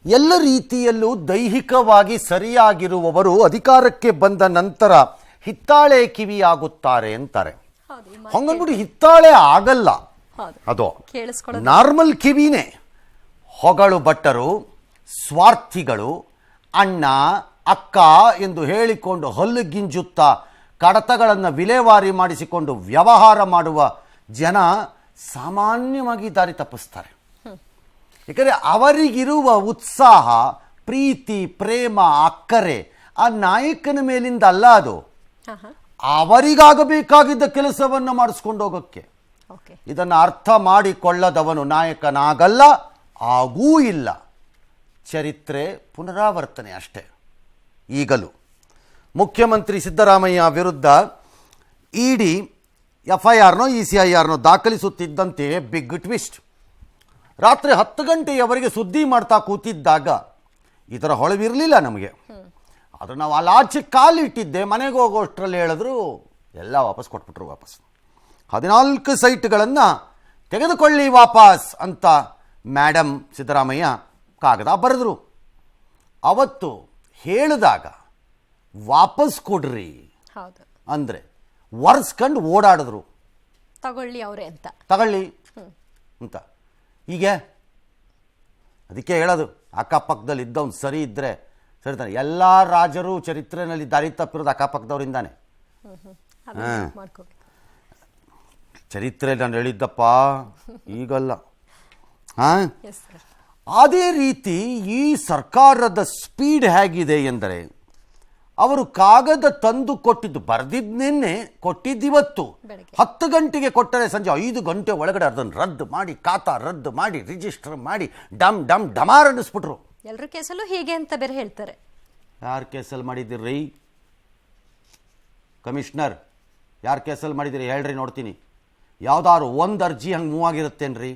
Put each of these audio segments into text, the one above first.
ಎಲ್ಲ ರೀತಿಯಲ್ಲೂ ದೈಹಿಕವಾಗಿ ಸರಿಯಾಗಿರುವವರು ಅಧಿಕಾರಕ್ಕೆ ಬಂದ ನಂತರ ಹಿತ್ತಾಳೆ ಕಿವಿಯಾಗುತ್ತಾರೆ ಅಂತಾರೆ. ಹಂಗಂದ್ಬಿಟ್ಟು ಹಿತ್ತಾಳೆ ಆಗಲ್ಲ, ಅದು ನಾರ್ಮಲ್ ಕಿವಿನೇ. ಹೊಗಳು ಭಟ್ಟರು, ಸ್ವಾರ್ಥಿಗಳು, ಅಣ್ಣ ಅಕ್ಕ ಎಂದು ಹೇಳಿಕೊಂಡು ಹಲ್ಲು ಗಿಂಜುತ್ತಾ ಕಡತಗಳನ್ನು ವಿಲೇವಾರಿ ಮಾಡಿಸಿಕೊಂಡು ವ್ಯವಹಾರ ಮಾಡುವ ಜನ ಸಾಮಾನ್ಯವಾಗಿ ದಾರಿ ತಪ್ಪಿಸ್ತಾರೆ. ಯಾಕಂದರೆ ಅವರಿಗಿರುವ ಉತ್ಸಾಹ, ಪ್ರೀತಿ, ಪ್ರೇಮ, ಅಕ್ಕರೆ ಆ ನಾಯಕನ ಮೇಲಿಂದ ಅಲ್ಲ, ಅದು ಅವರಿಗಾಗಬೇಕಾಗಿದ್ದ ಕೆಲಸವನ್ನು ಮಾಡಿಸ್ಕೊಂಡು ಹೋಗೋಕ್ಕೆ. ಇದನ್ನು ಅರ್ಥ ಮಾಡಿಕೊಳ್ಳದವನು ನಾಯಕನಾಗಲ್ಲ, ಆಗೂ ಇಲ್ಲ. ಚರಿತ್ರೆ ಪುನರಾವರ್ತನೆ ಅಷ್ಟೇ. ಈಗಲೂ ಮುಖ್ಯಮಂತ್ರಿ ಸಿದ್ದರಾಮಯ್ಯ ವಿರುದ್ಧ ಇಡಿ FIRನೋ ECIRನೋ ದಾಖಲಿಸುತ್ತಿದ್ದಂತೆ ಬಿಗ್ ಟ್ವಿಸ್ಟ್. ರಾತ್ರಿ 10 ಗಂಟೆಯವರೆಗೆ ಸುದ್ದಿ ಮಾಡ್ತಾ ಕೂತಿದ್ದಾಗ ಇದರ ಹೊಳವಿರಲಿಲ್ಲ ನಮಗೆ. ಆದರೆ ನಾವು ಆಚೆ ಕಾಲಿಟ್ಟಿದ್ದೆ, ಮನೆಗೆ ಹೋಗೋಷ್ಟರಲ್ಲಿ ಹೇಳಿದ್ರು ಎಲ್ಲ ವಾಪಸ್ ಕೊಟ್ಬಿಟ್ರು. ವಾಪಸ್ 14 ಸೈಟ್ಗಳನ್ನು ತೆಗೆದುಕೊಳ್ಳಿ ವಾಪಸ್ ಅಂತ ಮೇಡಮ್ ಸಿದ್ದರಾಮಯ್ಯ ಕಾಗದ ಬರೆದ್ರು. ಅವತ್ತು ಹೇಳಿದಾಗ ವಾಪಸ್ ಕೊಡ್ರಿ ಅಂದರೆ ಒರೆಸ್ಕೊಂಡು ಓಡಾಡಿದ್ರು. ತಗೊಳ್ಳಿ ಅವರೇ ಅಂತ, ತಗೊಳ್ಳಿ ಅಂತ. ಹೀಗೆ ಅದಕ್ಕೆ ಹೇಳೋದು, ಅಕ್ಕಪಕ್ಕದಲ್ಲಿ ಇದ್ದವ್ನು ಸರಿ ಇದ್ದರೆ ಸರಿತಾನೆ. ಎಲ್ಲ ರಾಜರು ಚರಿತ್ರೆಯಲ್ಲಿ ದಾರಿ ತಪ್ಪಿರೋದು ಅಕ್ಕಪಕ್ಕದವರಿಂದಾನೆ. ಚರಿತ್ರೆ ನಾನು ಹೇಳಿದ್ದಪ್ಪ, ಈಗಲ್ಲ. ಅದೇ ರೀತಿ ಈ ಸರ್ಕಾರದ ಸ್ಪೀಡ್ ಹೇಗಿದೆ ಎಂದರೆ, ಅವರು ಕಾಗದ ತಂದು ಕೊಟ್ಟಿದ್ದು, ಬರೆದಿದ್ದನ್ನೇ ಕೊಟ್ಟಿದ್ದಿವತ್ತು 10 ಗಂಟೆಗೆ ಕೊಟ್ಟರೆ ಸಂಜೆ 5 ಗಂಟೆ ಒಳಗಡೆ ಅದನ್ನು ರದ್ದು ಮಾಡಿ, ಖಾತಾ ರದ್ದು ಮಾಡಿ, ರಿಜಿಸ್ಟರ್ ಮಾಡಿ, ಡಮ್ ಡಮ್ ಡಮಾರ್ ಅನ್ನಿಸ್ಬಿಟ್ರು. ಎಲ್ಲರ ಕೇಸಲ್ಲೂ ಹೀಗೆ ಅಂತ ಬೇರೆ ಹೇಳ್ತಾರೆ. ಯಾರು ಕೇಸಲ್ಲಿ ಮಾಡಿದ್ದೀರಿ ಕಮಿಷನರ್? ಯಾರು ಕೇಸಲ್ಲಿ ಮಾಡಿದ್ದೀರಿ ಹೇಳ್ರಿ, ನೋಡ್ತೀನಿ. ಯಾವ್ದಾದ್ರು ಒಂದು ಅರ್ಜಿ ಹಂಗೆ ಮೂವ್ ಆಗಿರುತ್ತೇನ್ರಿ?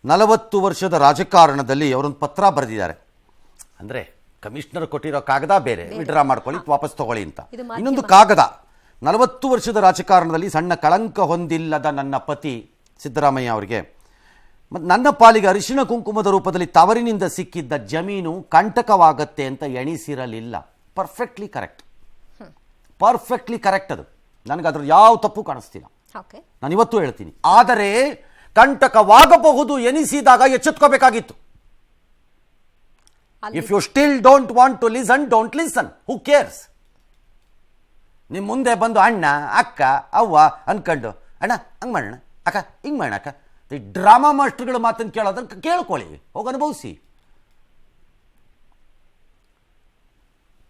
40 ವರ್ಷದ ರಾಜಕಾರಣದಲ್ಲಿ ಅವರೊಂದು ಪತ್ರ ಬರೆದಿದ್ದಾರೆ. ಅಂದರೆ ಕಮಿಷನರ್ ಕೊಟ್ಟಿರೋ ಕಾಗದ ಬೇರೆ, ವಿಡ್ರಾ ಮಾಡ್ಕೊಳ್ಳಿ, ವಾಪಸ್ ತಗೊಳ್ಳಿ ಅಂತ. ಇನ್ನೊಂದು ಕಾಗದ, 40 ವರ್ಷದ ರಾಜಕಾರಣದಲ್ಲಿ ಸಣ್ಣ ಕಳಂಕ ಹೊಂದಿಲ್ಲದ ನನ್ನ ಪತಿ ಸಿದ್ದರಾಮಯ್ಯ ಅವರಿಗೆ ಮತ್ತು ನನ್ನ ಪಾಲಿಗೆ ಅರಿಶಿಣ ಕುಂಕುಮದ ರೂಪದಲ್ಲಿ ತವರಿನಿಂದ ಸಿಕ್ಕಿದ್ದ ಜಮೀನು ಕಂಟಕವಾಗತ್ತೆ ಅಂತ ಎಣಿಸಿರಲಿಲ್ಲ. Perfectly correct, perfectly correct. ಅದು ನನಗದ್ರ ಯಾವ ತಪ್ಪು ಕಾಣಿಸ್ತಿಲ್ಲ, ನಾನು ಇವತ್ತು ಹೇಳ್ತೀನಿ. ಆದರೆ ಕಂಟಕವಾಗಬಹುದು ಎನಿಸಿದಾಗ ಎಚ್ಚೆತ್ಕೋಬೇಕಾಗಿತ್ತು. If you still don't want to listen, don't listen. Who cares? ನಿಮ್ಮ ಮುಂದೆ ಬಂದು ಅಣ್ಣ ಅಕ್ಕ ಅವ್ವ ಅನ್ಕೊಂಡು, ಅಣ್ಣ ಹಂಗೆ ಮಾಡೋಣ, ಅಕ್ಕ ಹಿಂಗೆ ಮಾಡೋಣ, ಅಕ್ಕ ಈ ಡ್ರಾಮಾ ಮಾಸ್ಟರ್ಗಳ ಮಾತನ್ನು ಕೇಳೋದನ್ನು ಕೇಳ್ಕೊಳ್ಳಿ, ಹೋಗಿ ಅನುಭವಿಸಿ.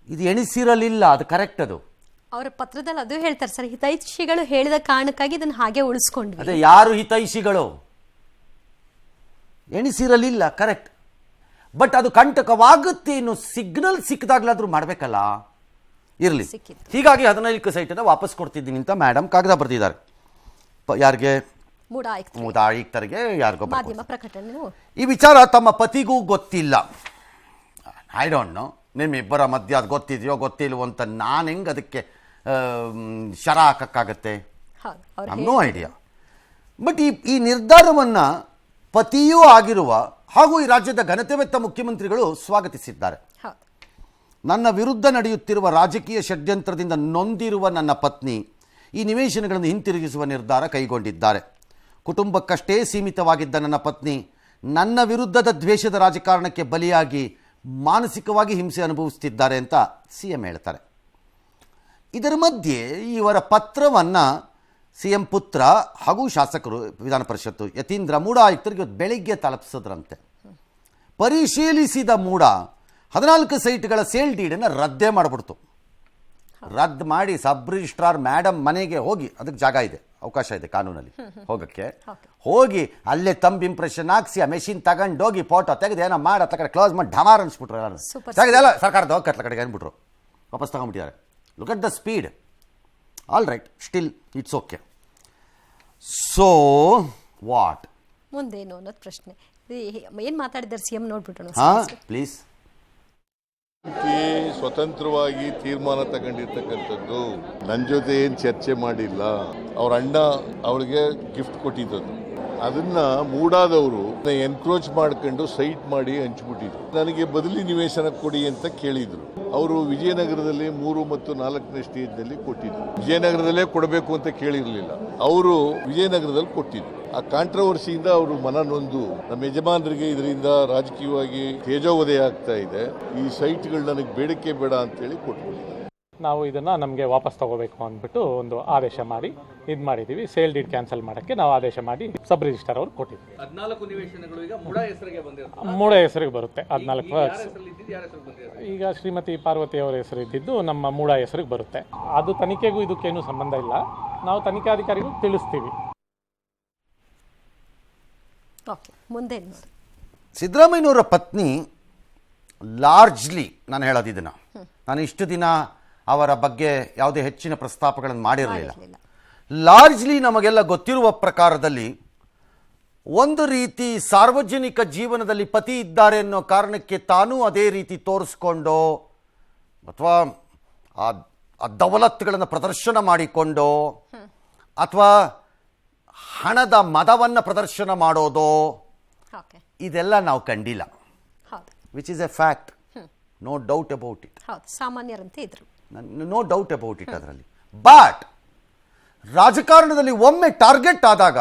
ಇದು ಎಣಿಸಿರಲಿಲ್ಲ, ಅದು ಕರೆಕ್ಟ್. ಅದು ಅವರ ಪತ್ರದಲ್ಲಿ ಅದು ಹೇಳ್ತಾರೆ ಸರ್, ಹಿತೈಷಿಗಳು ಹೇಳಿದ ಕಾರಣಕ್ಕಾಗಿ ಇದನ್ನು ಹಾಗೆ ಉಳಿಸ್ಕೊಂಡ್ವಿ. ಅದೇ ಯಾರು ಹಿತೈಷಿಗಳು? ಎಣಿಸಿರಲಿಲ್ಲ, ಕರೆಕ್ಟ್. ಬಟ್ ಅದು ಕಂಟಕವಾಗುತ್ತೆ ಇನ್ನು ಸಿಗ್ನಲ್ ಸಿಕ್ಕಿದಾಗ್ಲಾದ್ರೂ ಮಾಡಬೇಕಲ್ಲ, ಇರಲಿ. ಹೀಗಾಗಿ 15 ಸೈಟನ್ನು ವಾಪಸ್ ಕೊಡ್ತಿದ್ದೀನಿ ಅಂತ ಮೇಡಮ್ ಕಾಗದ ಬರೆದಿದ್ದಾರೆ. ಯಾರಿಗೆ? ಮೂಡ ಆಯುಕ್ತರಿಗೆ, ಯಾರಿಗೋ. ಈ ವಿಚಾರ ತಮ್ಮ ಪತಿಗೂ ಗೊತ್ತಿಲ್ಲ. ಐ ಡೋಂಟ್ ನೋ, ನಿಮ್ಮಿಬ್ಬರ ಮಧ್ಯೆ ಅದು ಗೊತ್ತಿದೆಯೋ ಗೊತ್ತಿಲ್ವೋ ಅಂತ ನಾನು ಹೆಂಗೆ ಅದಕ್ಕೆ ಶರ ಹಾಕಕ್ಕಾಗತ್ತೆ? No idea. ಬಟ್ ಈ ನಿರ್ಧಾರವನ್ನು ಪತಿಯೂ ಆಗಿರುವ ಹಾಗೂ ಈ ರಾಜ್ಯದ ಘನತೆವೆತ್ತ ಮುಖ್ಯಮಂತ್ರಿಗಳು ಸ್ವಾಗತಿಸಿದ್ದಾರೆ. ನನ್ನ ವಿರುದ್ಧ ನಡೆಯುತ್ತಿರುವ ರಾಜಕೀಯ ಷಡ್ಯಂತ್ರದಿಂದ ನೊಂದಿರುವ ನನ್ನ ಪತ್ನಿ ಈ ನಿವೇಶನಗಳನ್ನು ಹಿಂತಿರುಗಿಸುವ ನಿರ್ಧಾರ ಕೈಗೊಂಡಿದ್ದಾರೆ. ಕುಟುಂಬಕ್ಕಷ್ಟೇ ಸೀಮಿತವಾಗಿದ್ದ ನನ್ನ ಪತ್ನಿ ನನ್ನ ವಿರುದ್ಧದ ದ್ವೇಷದ ರಾಜಕಾರಣಕ್ಕೆ ಬಲಿಯಾಗಿ ಮಾನಸಿಕವಾಗಿ ಹಿಂಸೆ ಅನುಭವಿಸುತ್ತಿದ್ದಾರೆ ಅಂತ CM ಹೇಳ್ತಾರೆ. ಇದರ ಮಧ್ಯೆ ಇವರ ಪತ್ರವನ್ನು CM ಪುತ್ರ ಹಾಗೂ ಶಾಸಕರು ವಿಧಾನ ಪರಿಷತ್ತು ಯತೀಂದ್ರ ಮೂಡ ಆಯುಕ್ತರಿಗೆ ಬೆಳಿಗ್ಗೆ ತಲುಪಿಸಿದ್ರಂತೆ. ಪರಿಶೀಲಿಸಿದ ಮೂಡ 14 ಸೈಟ್ಗಳ ಸೇಲ್ ಡೀಡನ್ನು ರದ್ದೇ ಮಾಡಿಬಿಡ್ತು. ರದ್ದು ಮಾಡಿ ಸಬ್ ರಿಜಿಸ್ಟ್ರಾರ್ ಮೇಡಮ್ ಮನೆಗೆ ಹೋಗಿ, ಅದಕ್ಕೆ ಜಾಗ ಇದೆ, ಅವಕಾಶ ಇದೆ ಕಾನೂನಲ್ಲಿ ಹೋಗೋಕ್ಕೆ, ಹೋಗಿ ಅಲ್ಲೇ ತಂಬ್ ಇಂಪ್ರೆಷನ್ ಹಾಕ್ಸಿ ಆ ಮೆಷಿನ್ ತಗೊಂಡೋಗಿ ಫೋಟೋ ತೆಗೆದು ಏನೋ ಮಾಡಿ ಅತ್ತ ಕಡೆ ಕ್ಲೋಸ್ ಮಾಡಿ ಢಮಾರ್ ಅನ್ಸ್ಬಿಟ್ರು. ಎಲ್ಲ ತೆಗೆದೆಲ್ಲ ಸರ್ಕಾರದ ಹೋಗಿ ಕಟ್ಲ ಕಡೆಗೆ ಅಂದ್ಬಿಟ್ರು, ವಾಪಸ್ ತಗೊಂಡ್ಬಿಟ್ಟಿದ್ದಾರೆ. Look at the speed. All right, still it's okay. So what ಮುಂದೇನು ಅನ್ನೋದು ಪ್ರಶ್ನೆ. ಏನು ಮಾತಾಡಿದ್ದಾರೆ CM ನೋಡ್ಬಿಟ್ಟು ಪ್ಲೀಸ್. ಸ್ವತಂತ್ರವಾಗಿ ತೀರ್ಮಾನ ತಗೊಂಡಿರ್ತಕ್ಕಂಥದ್ದು, ನನ್ನ ಜೊತೆ ಏನು ಚರ್ಚೆ ಮಾಡಿಲ್ಲ. ಅವ್ರ ಅಣ್ಣ ಅವಳಿಗೆ ಗಿಫ್ಟ್ ಕೊಟ್ಟಿದ್ದದು. ಅದನ್ನ ಮೂಡಾದವರು ಎನ್ಕ್ರೋಚ್ ಮಾಡ್ಕೊಂಡು ಸೈಟ್ ಮಾಡಿ ಹಂಚ್ಬಿಟ್ಟಿದ್ರು. ನನಗೆ ಬದಲಿ ನಿವೇಶನ ಕೊಡಿ ಅಂತ ಕೇಳಿದ್ರು. ಅವರು ವಿಜಯನಗರದಲ್ಲಿ 3 ಮತ್ತು 4ನೇ ಸ್ಟೇಜ್ನಲ್ಲಿ ಕೊಟ್ಟಿದ್ರು. ವಿಜಯನಗರದಲ್ಲೇ ಕೊಡಬೇಕು ಅಂತ ಕೇಳಿರಲಿಲ್ಲ. ಅವರು ವಿಜಯನಗರದಲ್ಲಿ ಕೊಟ್ಟಿದ್ರು. ಆ ಕಾಂಟ್ರವರ್ಸಿಯಿಂದ ಅವರು ಮನನೊಂದು ನಮ್ಮ ಯಜಮಾನರಿಗೆ ಇದರಿಂದ ರಾಜಕೀಯವಾಗಿ ತೇಜೋವಧೆ ಆಗ್ತಾ ಇದೆ, ಈ ಸೈಟ್ಗಳು ನನಗೆ ಬೇಡಿಕೆ ಬೇಡ ಅಂತೇಳಿ ಕೊಟ್ಬಿಟ್ಟಿದ್ದಾರೆ. ನಾವು ಇದನ್ನು ನಮಗೆ ವಾಪಸ್ ತಗೋಬೇಕು ಅಂದ್ಬಿಟ್ಟು ಒಂದು ಆದೇಶ ಮಾಡಿ ಇದು ಮಾಡಿದ್ದೀವಿ. ಸೇಲ್ ಡೀಡ್ ಕ್ಯಾನ್ಸಲ್ ಮಾಡೋಕ್ಕೆ ನಾವು ಆದೇಶ ಮಾಡಿ ಸಬ್ ರಿಜಿಸ್ಟರ್ ಅವ್ರು ಕೊಟ್ಟಿದ್ವಿ. 14 ನಿವೇಶನಗಳು ಈಗ ಮೂಡ ಹೆಸರಿಗೆ ಬಂದಿರುತ್ತೆ. ಮೂಡ ಹೆಸರಿಗೆ ಬರುತ್ತೆ. 14 ಈಗ ಶ್ರೀಮತಿ ಪಾರ್ವತಿ ಅವರ ಹೆಸರು ಇದ್ದಿದ್ದು ನಮ್ಮ ಮೂಡ ಹೆಸರಿಗೆ ಬರುತ್ತೆ. ಅದು ತನಿಖೆಗೂ ಇದಕ್ಕೇನು ಸಂಬಂಧ ಇಲ್ಲ. ನಾವು ತನಿಖಾಧಿಕಾರಿಗೂ ತಿಳಿಸ್ತೀವಿ. ಓಕೆ, ಮುಂದೆ ಸಿದ್ದರಾಮಯ್ಯನವರ ಪತ್ನಿ ಲಾರ್ಜ್ಲಿ, ನಾನು ಹೇಳೋದು ಇದನ್ನು, ನಾನು ಇಷ್ಟು ದಿನ ಅವರ ಬಗ್ಗೆ ಯಾವುದೇ ಹೆಚ್ಚಿನ ಪ್ರಸ್ತಾಪಗಳನ್ನು ಮಾಡಿರಲಿಲ್ಲ. ಲಾರ್ಜ್ಲಿ ನಮಗೆಲ್ಲ ಗೊತ್ತಿರುವ ಪ್ರಕಾರದಲ್ಲಿ ಒಂದು ರೀತಿ ಸಾರ್ವಜನಿಕ ಜೀವನದಲ್ಲಿ ಪತಿ ಇದ್ದಾರೆ ಅನ್ನೋ ಕಾರಣಕ್ಕೆ ತಾನೂ ಅದೇ ರೀತಿ ತೋರಿಸ್ಕೊಂಡು ಅಥವಾ ಆ ದವಲತ್ತುಗಳನ್ನು ಪ್ರದರ್ಶನ ಮಾಡಿಕೊಂಡು ಅಥವಾ ಹಣದ ಮದವನ್ನು ಪ್ರದರ್ಶನ ಮಾಡೋದು ಇದೆಲ್ಲ ನಾವು ಕಂಡಿಲ್ಲ. Which is a fact, no doubt about it. ಸಾಮಾನ್ಯರಂತೆ ಇದ್ರು, ನೋ ಡೌಟ್ ಅಬೌಟ್ ಇಟ್ ಅದರಲ್ಲಿ. ಬಟ್ ರಾಜಕಾರಣದಲ್ಲಿ ಒಮ್ಮೆ ಟಾರ್ಗೆಟ್ ಆದಾಗ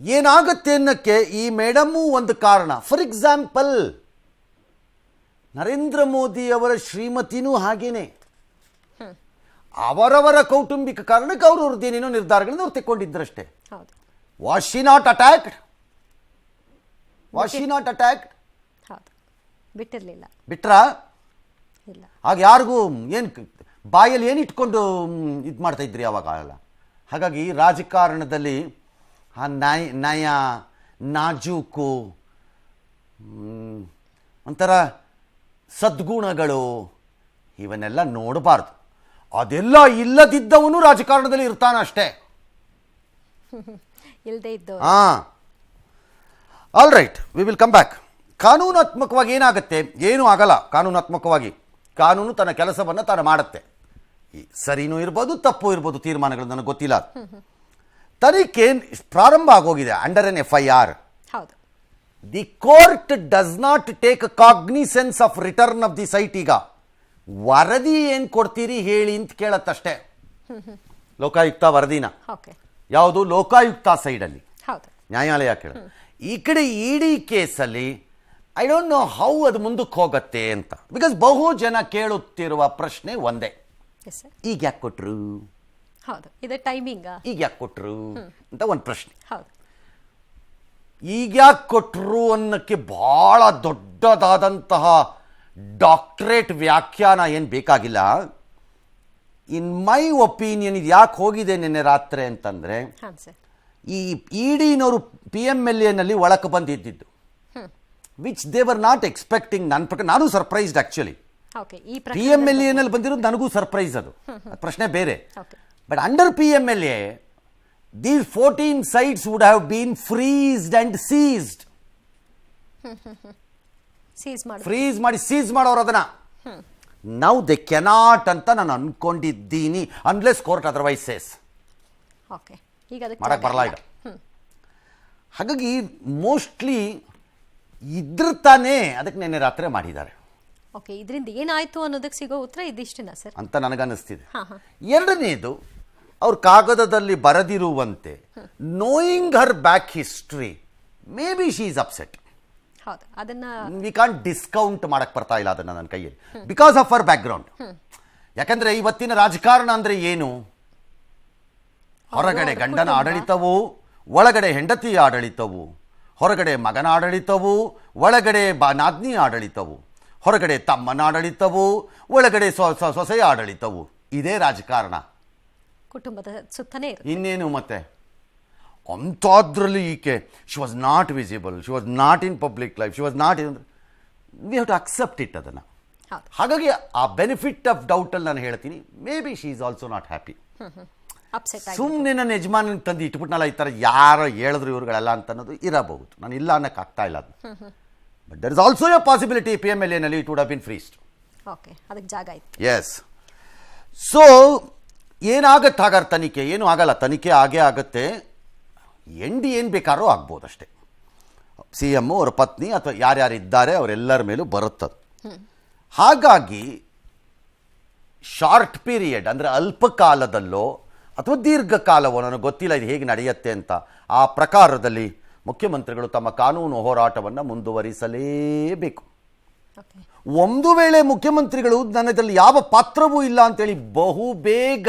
ಏನಾಗುತ್ತೆ ಅನ್ನಕ್ಕೆ ಈ ಮೇಡಮು ಒಂದು ಕಾರಣ. ಫಾರ್ ಎಕ್ಸಾಂಪಲ್, ನರೇಂದ್ರ ಮೋದಿ ಅವರ ಶ್ರೀಮತಿನೂ ಹಾಗೇನೆ ಅವರವರ ಕೌಟುಂಬಿಕ ಕಾರಣಕ್ಕೆ ಅವ್ರದ್ದು ಏನೇನೋ ನಿರ್ಧಾರಗಳನ್ನು ಅವ್ರು ತೆಕ್ಕೊಂಡಿದ್ರಷ್ಟೇ. Was she not attacked? Was she not attacked? ಬಿಟ್ಟಿರಲಿಲ್ಲ. ಬಿಟ್ರಾ? ಆಗ ಯಾರಿಗೂ ಏನು ಬಾಯಲ್ಲಿ ಏನು ಇಟ್ಕೊಂಡು ಇದು ಮಾಡ್ತಾ ಇದ್ರಿ ಅವಾಗ ಅಲ್ಲ. ಹಾಗಾಗಿ ರಾಜಕಾರಣದಲ್ಲಿ ಆ ನಯ ನಾಜೂಕು ಒಂಥರ ಸದ್ಗುಣಗಳು ಇವನ್ನೆಲ್ಲ ನೋಡಬಾರ್ದು. ಅದೆಲ್ಲ ಇಲ್ಲದಿದ್ದವನು ರಾಜಕಾರಣದಲ್ಲಿ ಇರ್ತಾನೆ ಅಷ್ಟೇ. ಇಲ್ಲದೆ ಇದ್ದವ. All right, we will come back. ಕಾನೂನಾತ್ಮಕವಾಗಿ ಏನಾಗುತ್ತೆ? ಏನೂ ಆಗಲ್ಲ ಕಾನೂನಾತ್ಮಕವಾಗಿ. ಕಾನೂನು ತನ್ನ ಕೆಲಸವನ್ನು ತಾನು ಮಾಡುತ್ತೆ. ಸರಿನೂ ಇರ್ಬೋದು, ತಪ್ಪು ಇರ್ಬೋದು, ತೀರ್ಮಾನಗಳು ನನಗೆ ಗೊತ್ತಿಲ್ಲ. ತನಿಖೆ ಪ್ರಾರಂಭ ಆಗೋಗಿದೆ under N FIR. The court does not take cognisance of return of the site. ಈಗ ವರದಿ ಏನು ಕೊಡ್ತೀರಿ ಹೇಳಿ ಅಂತ ಕೇಳತ್ತಷ್ಟೇ. ಲೋಕಾಯುಕ್ತ ವರದಿನ ಯಾವುದು? ಲೋಕಾಯುಕ್ತ ಸೈಡಲ್ಲಿ ನ್ಯಾಯಾಲಯ ಕೇಳ. ಈ ಕಡೆ ಇಡಿ ಕೇಸಲ್ಲಿ ಐ ಡೋಂಟ್ ನೋ ಹೌ ಅದು ಮುಂದಕ್ಕೆ ಹೋಗುತ್ತೆ ಅಂತ. ಬಿಕಾಸ್ ಬಹು ಜನ ಕೇಳುತ್ತಿರುವ ಪ್ರಶ್ನೆ ಒಂದೇ, ಈಗ ಯಾಕೆ ಕೊಟ್ರು, ಈಗ ಯಾಕೆ ಕೊಟ್ರು ಅಂತ ಒಂದು ಪ್ರಶ್ನೆ. ಈಗ ಯಾಕೆ ಕೊಟ್ರು ಅನ್ನೋಕ್ಕೆ ಬಹಳ ದೊಡ್ಡದಾದಂತಹ ಡಾಕ್ಟರೇಟ್ ವ್ಯಾಖ್ಯಾನ ಏನು ಬೇಕಾಗಿಲ್ಲ. ಇನ್ ಮೈ ಒಪಿನಿಯನ್ ಇದು ಯಾಕೆ ಹೋಗಿದೆ ನಿನ್ನೆ ರಾತ್ರಿ ಅಂತಂದರೆ, ಈ ಇಡಿನವರು PMLA ಒಳಕ್ಕೆ ಬಂದಿದ್ದು which they were not expecting. ನನ್ನ ಪ್ರಕಾರ ನಾನು ಸರ್ಪ್ರೈಸ್ಡ್ ಆ್ಯಕ್ಚುಲಿ. PMLA ಬಂದಿರೋದು ನನಗೂ ಸರ್ಪ್ರೈಸ್, ಅದು ಪ್ರಶ್ನೆ ಬೇರೆ. But under PMLA these 14 sites would have been freezed and seized. Freeze ಮಾಡಿ ಸೀಸ್ ಮಾಡೋರು ಅದನ್ನ. ನಾವು ದೆ ಕೆನಾಟ್ ಅಂತ ನಾನು ಅನ್ಕೊಂಡಿದ್ದೀನಿ, ಅನ್ಲೆಸ್ ಕೋರ್ಟ್ ಅದರ್ವೈಸ್ ಸೇಸ್. ಮಾಡಕ್ಕೆ ಬರಲ್ಲ ಈಗ. ಹಾಗಾಗಿ ಮೋಸ್ಟ್ಲಿ ಇದ್ರ ತಾನೇ ಅದಕ್ಕೆ ನೆನ್ನೆ ರಾತ್ರಿ ಮಾಡಿದ್ದಾರೆ. ಇದರಿಂದ ಏನಾಯ್ತು ಅನ್ನೋದಕ್ಕೆ ಸಿಗೋ ಉತ್ತರ ಇದಿಷ್ಟೇನಾ ಸರ್ ಅಂತ ನನಗನ್ನಿಸ್ತಿದೆ. ಎರಡನೇದು, ಅವ್ರ ಕಾಗದದಲ್ಲಿ ಬರೆದಿರುವಂತೆ knowing her back history may B she is upset. We can't discount ಮಾಡಕ್ ಬರ್ತಾ ಇಲ್ಲ ಅದನ್ನ ನನ್ನ ಕೈಯಲ್ಲಿ, because of her background. ಯಾಕಂದ್ರೆ ಇವತ್ತಿನ ರಾಜಕಾರಣ ಅಂದ್ರೆ ಏನು? ಹೊರಗಡೆ ಗಂಡನ ಆಡಳಿತವು, ಒಳಗಡೆ ಹೆಂಡತಿಯ ಆಡಳಿತವು, ಹೊರಗಡೆ ಮಗನ ಆಡಳಿತವು, ಒಳಗಡೆ ನಾದ್ನಿ ಆಡಳಿತವು, ಹೊರಗಡೆ ತಮ್ಮನ ಆಡಳಿತವು, ಒಳಗಡೆ ಸೊಸೆಯ ಆಡಳಿತವು. ಇದೇ ರಾಜಕಾರಣ, ಕುಟುಂಬದ ಸುತ್ತನೇ. ಇನ್ನೇನು ಮತ್ತೆ ಅಂಥದ್ರಲ್ಲಿ ಈಕೆ she was not visible, she was not in public life, she was not in, we have to accept it ಅದನ್ನು. ಹಾಗಾಗಿ ಆ ಬೆನಿಫಿಟ್ ಆಫ್ ಡೌಟಲ್ಲಿ ನಾನು ಹೇಳ್ತೀನಿ, may be she is also not happy. ಸುಮ್ಮನೆ ನನ್ನ ಯಜಮಾನ ತಂದು ಇಟ್ಬಿಟ್ನಲ್ಲ ಈ ಥರ ಯಾರೋ ಹೇಳಿದ್ರು ಇವ್ರುಗಳೆಲ್ಲ ಅಂತ ಅನ್ನೋದು ಇರಬಹುದು. ನಾನು ಇಲ್ಲ ಅನ್ನಕ್ಕೆ ಆಗ್ತಾ ಇಲ್ಲ ಅದು. But there is also a possibility PMLA it would have been freezed. ಅದಕ್ಕೆ ಜಾಗ ಇತ್ತು. ಎಸ್. ಸೊ ಏನಾಗತ್ತೆ ಹಾಗಾದ್ರೆ? ತನಿಖೆ ಏನೂ ಆಗಲ್ಲ, ತನಿಖೆ ಆಗೇ ಆಗುತ್ತೆ. ಎನ್ ಡಿ ಏನು ಬೇಕಾದ್ರೂ ಆಗ್ಬೋದು ಅಷ್ಟೇ. ಸಿ ಎಮ್ ಅವರ ಪತ್ನಿ ಅಥವಾ ಯಾರ್ಯಾರಿದ್ದಾರೆ ಅವರೆಲ್ಲರ ಮೇಲೂ ಬರುತ್ತದು. ಹಾಗಾಗಿ ಶಾರ್ಟ್ ಪೀರಿಯಡ್ ಅಂದರೆ ಅಲ್ಪಕಾಲದಲ್ಲೋ ಅಥವಾ ದೀರ್ಘಕಾಲವೋ ನನಗೆ ಗೊತ್ತಿಲ್ಲ ಇದು ಹೇಗೆ ನಡೆಯುತ್ತೆ ಅಂತ, ಆ ಪ್ರಕಾರದಲ್ಲಿ ಮುಖ್ಯಮಂತ್ರಿಗಳು ತಮ್ಮ ಕಾನೂನು ಹೋರಾಟವನ್ನು ಮುಂದುವರಿಸಲೇಬೇಕು. ಒಂದು ವೇಳೆ ಮುಖ್ಯಮಂತ್ರಿಗಳು ನನ್ನದಲ್ಲಿ ಯಾವ ಪಾತ್ರವೂ ಇಲ್ಲ ಅಂತೇಳಿ ಬಹುಬೇಗ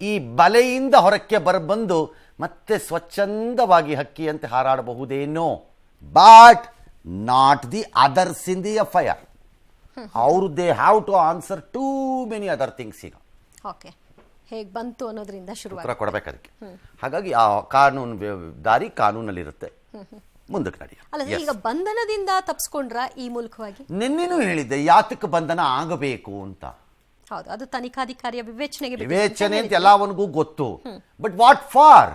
ಈ ಬಲೆಯಿಂದ ಹೊರಕ್ಕೆ ಬರಬಂದು ಮತ್ತೆ ಸ್ವಚ್ಛಂದವಾಗಿ ಹಕ್ಕಿಯಂತೆ ಹಾರಾಡಬಹುದೇನೋ, but not the others in the FIR. ಅವರು they have to answer too many other things. ಈಗ ಓಕೆ, ಹೇಗೆ ಬಂತು ಅನ್ನೋದ್ರಿಂದ ಉತ್ತರ ಕೊಡಬೇಕು ಅದಕ್ಕೆ. ಹಾಗಾಗಿ ಆ ಕಾನೂನು ದಾರಿ ಕಾನೂನಲ್ಲಿರುತ್ತೆ, ಮುಂದಕ್ಕೆ ನಡೆಯ. ಅಲ್ಲ ಈಗ ಬಂಧನದಿಂದ ತಪ್ಪಿಸ್ಕೊಂಡ್ರ ಈ ಮೂಲಕವಾಗಿ ನಿನ್ನೆನೂ ಹೇಳಿದ್ದೆ ಯಾತಕ್ಕೆ ಬಂಧನ ಆಗಬೇಕು ಅಂತ. ಹೌದು, ಅದು ತನಿಖಾಧಿಕಾರಿಯ ವಿವೇಚನೆಗೆ ವಿವೇಚನೆ ಅಂತ ಎಲ್ಲವನಿಗೂ ಗೊತ್ತು, ಬಟ್ ವಾಟ್ ಫಾರ್?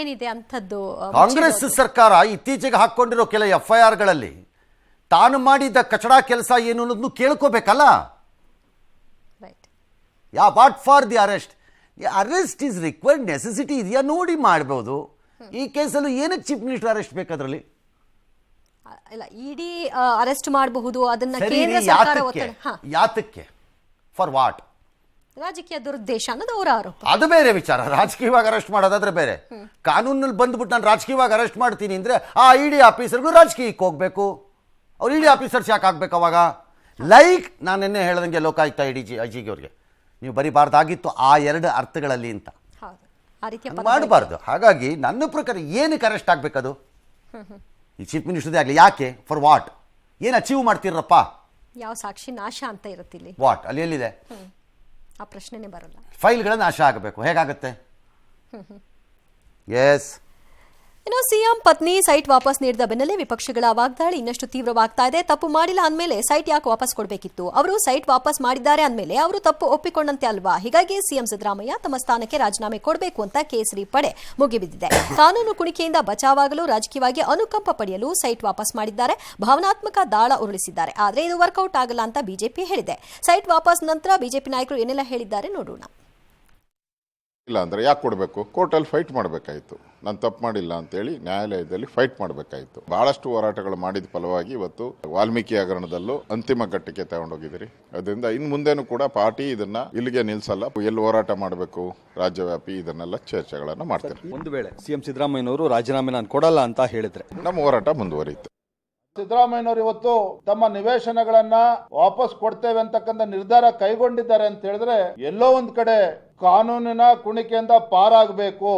ಏನಿದೆ ಅಂಥದ್ದು? ಕಾಂಗ್ರೆಸ್ ಸರ್ಕಾರ ಇತ್ತೀಚೆಗೆ ಹಾಕೊಂಡಿರೋ ಕೆಲ FIRಗಳಲ್ಲಿ ತಾನು ಮಾಡಿದ ಕಚಡ ಕೆಲಸ ಏನು ಅನ್ನೋದನ್ನು ಕೇಳ್ಕೋಬೇಕಲ್ಲ. What for the arrest? Arrest is required, necessity ಇದೆಯಾ ನೋಡಿ ಮಾಡ್ಬೋದು. ಈ ಕೇಸಲ್ಲೂ ಏನಕ್ಕೆ ಚೀಫ್ ಮಿನಿಸ್ಟರ್ ಅರೆಸ್ಟ್ ಬೇಕಾದ್ರಲ್ಲಿ? ಇಲ್ಲ, ಇಡಿ ಅರೆಸ್ಟ್ ಮಾಡಬಹುದು, ಅದನ್ನ ಸರಿ, ಕೇಂದ್ರ ಸರ್ಕಾರ ಯಾತಕ್ಕೆ? For what? ರಾಜಕೀಯ ದುರುದ್ದೇಶ ಅನ್ನೋದು ಅವರ ಆರೋಪ. ಅದು ಬೇರೆ ವಿಚಾರ. ರಾಜಕೀಯವಾಗಿ ಅರೆಸ್ಟ್ ಮಾಡೋದಾದ್ರೆ ಬೇರೆ. ಕಾನೂನಲ್ಲಿ ಬಂದ್ಬಿಟ್ಟು ನಾನು ರಾಜಕೀಯವಾಗಿ ಅರೆಸ್ಟ್ ಮಾಡ್ತೀನಿ ಅಂದ್ರೆ ಆ ಇಡಿ ಆಫೀಸರ್ಗಳು ರಾಜಕೀಯಕ್ಕೆ ಹೋಗ್ಬೇಕು. ಅವ್ರು ಇಡಿ ಆಫೀಸರ್ಸ್ ಯಾಕೆ ಆಗ್ಬೇಕು ಅವಾಗ? ಲೈಕ್ ನಾನು ನಿನ್ನೆ ಹೇಳ್ದಂಗೆ ಲೋಕಾಯುಕ್ತ IGಗೆ ಅವ್ರಿಗೆ ನೀವು ಬರಿಬಾರ್ದಾಗಿತ್ತು ಆ ಎರಡು ಅರ್ಥಗಳಲ್ಲಿ ಅಂತ ಮಾಡಬಾರ್ದು. ಹಾಗಾಗಿ ನನ್ನ ಪ್ರಕಾರ ಏನಕ್ಕೆ ಅರೆಸ್ಟ್ ಆಗ್ಬೇಕದು? ಈ ಚೀಫ್ ಮಿನಿಸ್ಟರ್ದೇ ಆಗಲಿ, ಯಾಕೆ? For what? ಏನು ಅಚೀವ್ ಮಾಡ್ತಿರಪ್ಪ? ಯಾವ ಸಾಕ್ಷಿ ನಾಶ ಅಂತ ಇರುತ್ತಿಲ್ಲ. ವಾಟ್ ಅಲ್ಲಿ ಎಲ್ಲಿದೆ? ಆ ಪ್ರಶ್ನೆನೇ ಬರಲ್ಲ. ಫೈಲ್ಗಳ ನಾಶ ಆಗಬೇಕು, ಹೇಗಾಗುತ್ತೆ? ಎಸ್. ಇನ್ನು ಸಿಎಂ ಪತ್ನಿ ಸೈಟ್ ವಾಪಸ್ ನೀಡಿದ ಬೆನ್ನಲ್ಲೇ ವಿಪಕ್ಷಗಳ ವಾಗ್ದಾಳಿ ಇನ್ನಷ್ಟು ತೀವ್ರವಾಗ್ತಾ ಇದೆ. ತಪ್ಪು ಮಾಡಿಲ್ಲ ಅಂದಮೇಲೆ ಸೈಟ್ ಯಾಕೆ ವಾಪಸ್ ಕೊಡಬೇಕಿತ್ತು? ಅವರು ಸೈಟ್ ವಾಪಸ್ ಮಾಡಿದ್ದಾರೆ ಅಂದಮೇಲೆ ಅವರು ತಪ್ಪು ಒಪ್ಪಿಕೊಂಡಂತೆ ಅಲ್ವಾ? ಹೀಗಾಗಿ ಸಿಎಂ ಸಿದ್ದರಾಮಯ್ಯ ತಮ್ಮ ಸ್ಥಾನಕ್ಕೆ ರಾಜೀನಾಮೆ ಕೊಡಬೇಕು ಅಂತ ಕೇಸರಿ ಪಡೆ ಮುಗಿಬಿದ್ದಿದೆ. ಕಾನೂನು ಕುಣಿಕೆಯಿಂದ ಬಚಾವಾಗಲು ರಾಜಕೀಯವಾಗಿ ಅನುಕಂಪ ಪಡೆಯಲು ಸೈಟ್ ವಾಪಸ್ ಮಾಡಿದ್ದಾರೆ. ಭಾವನಾತ್ಮಕ ದಾಳ ಉರುಳಿಸಿದ್ದಾರೆ. ಆದರೆ ಇದು ವರ್ಕೌಟ್ ಆಗಲ್ಲ ಅಂತ ಬಿಜೆಪಿ ಹೇಳಿದೆ. ಸೈಟ್ ವಾಪಸ್ ನಂತರ ಬಿಜೆಪಿ ನಾಯಕರು ಏನೆಲ್ಲ ಹೇಳಿದ್ದಾರೆ ನೋಡೋಣ. ಇಲ್ಲ ಅಂದ್ರೆ ಯಾಕೆ ಕೊಡಬೇಕು? ಕೋರ್ಟಲ್ಲಿ ಫೈಟ್ ಮಾಡಬೇಕಾಯಿತು. ನಾನು ತಪ್ಪು ಮಾಡಿಲ್ಲ ಅಂತೇಳಿ ನ್ಯಾಯಾಲಯದಲ್ಲಿ ಫೈಟ್ ಮಾಡಬೇಕಾಯಿತು. ಬಹಳಷ್ಟು ಹೋರಾಟಗಳು ಮಾಡಿದ ಫಲವಾಗಿ ಇವತ್ತು ವಾಲ್ಮೀಕಿ ಹಗರಣದಲ್ಲೂ ಅಂತಿಮ ಘಟ್ಟಕ್ಕೆ ತಗೊಂಡೋಗಿದ್ದೀರಿ. ಅದರಿಂದ ಇನ್ನು ಮುಂದೆನೂ ಕೂಡ ಪಾರ್ಟಿ ಇದನ್ನ ಇಲ್ಲಿಗೆ ನಿಲ್ಸಲ್ಲ. ಎಲ್ಲಿ ಹೋರಾಟ ಮಾಡಬೇಕು ರಾಜ್ಯವ್ಯಾಪಿ ಇದನ್ನೆಲ್ಲ ಚರ್ಚೆಗಳನ್ನು ಮಾಡ್ತಾರೆ. ಒಂದು ವೇಳೆ ಸಿಎಂ ಸಿದ್ದರಾಮಯ್ಯನವರು ರಾಜೀನಾಮೆ ನಾನು ಕೊಡಲ್ಲ ಅಂತ ಹೇಳಿದ್ರೆ ನಮ್ಮ ಹೋರಾಟ ಮುಂದುವರಿಯುತ್ತೆ. ಸಿದ್ದರಾಮಯ್ಯನವರು ಇವತ್ತು ತಮ್ಮ ನಿವೇಶನಗಳನ್ನ ವಾಪಸ್ ಕೊಡ್ತೇವೆ ಅಂತಕ್ಕಂಥ ನಿರ್ಧಾರ ಕೈಗೊಂಡಿದ್ದಾರೆ ಅಂತ ಹೇಳಿದ್ರೆ ಎಲ್ಲೋ ಒಂದ್ ಕಡೆ ಕಾನೂನಿನ ಕುಣಿಕೆಯಿಂದ ಪಾರಾಗಬೇಕು,